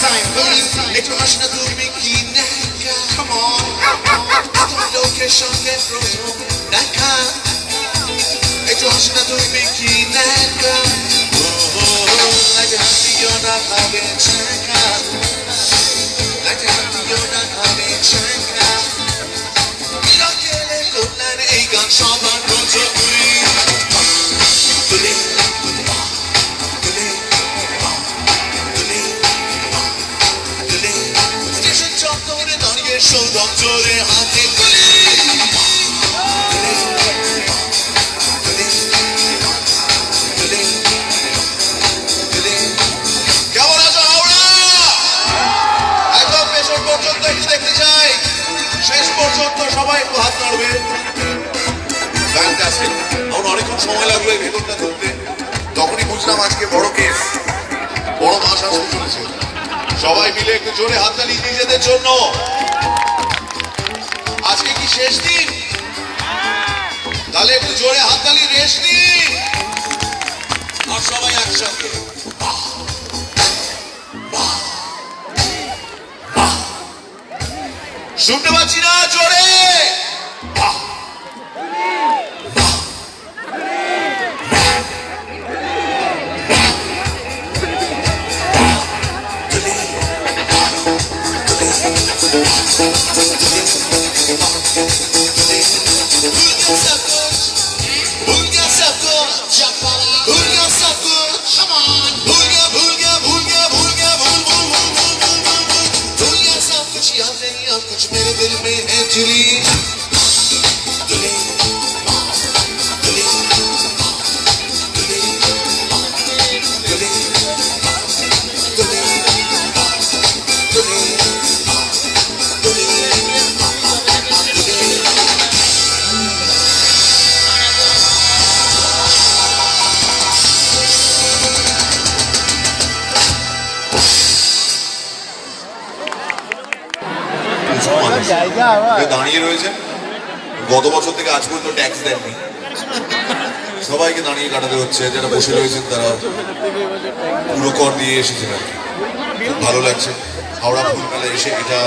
time, please. একটু হাসি না তুমি কি দেখা? Come on. তোমার লোকের সঙ্গে প্রথম দেখা। একটু হাসি না তুমি কি দেখা? Like you're not having chanka. Like you're not having chanka. 이렇게 끝난 이건 서만 고쳐부리. 소동조의 한테 কেমন আছো হাওড়া? একদম পেছন পর্যন্ত একটু দেখতে চাই, শেষ পর্যন্ত সবাই একটু হাত নাড়বে। ফ্যান্টাস্টিক। আমার অনেকক্ষণ সময় লাগলো এই ভেতরটা ধরতে, তখনই বুঝলাম আজকে বড় কেস, বড় মাস আসতে চলেছে। সবাই মিলে একটু জোরে হাততালি নিজেদের জন্য। আজকে কি শেষ দিন? তাহলে একটু জোরে হাততালি রেশ দিন। আর সবাই একসঙ্গে শুনতে পাচ্ছি না, জোরে कुछ मेरे दिल में है चुरी দাঁড়িয়ে রয়েছে, গত বছর থেকে আজ পর্যন্ত ট্যাক্স দেননি, সবাইকে দাঁড়িয়ে কাটাতে হচ্ছে। যারা বসে রয়েছেন তারা পুরো কর দিয়ে এসেছেন আর কি। খুব ভালো লাগছে হাওড়া ফুল মেলায় এসে। এটা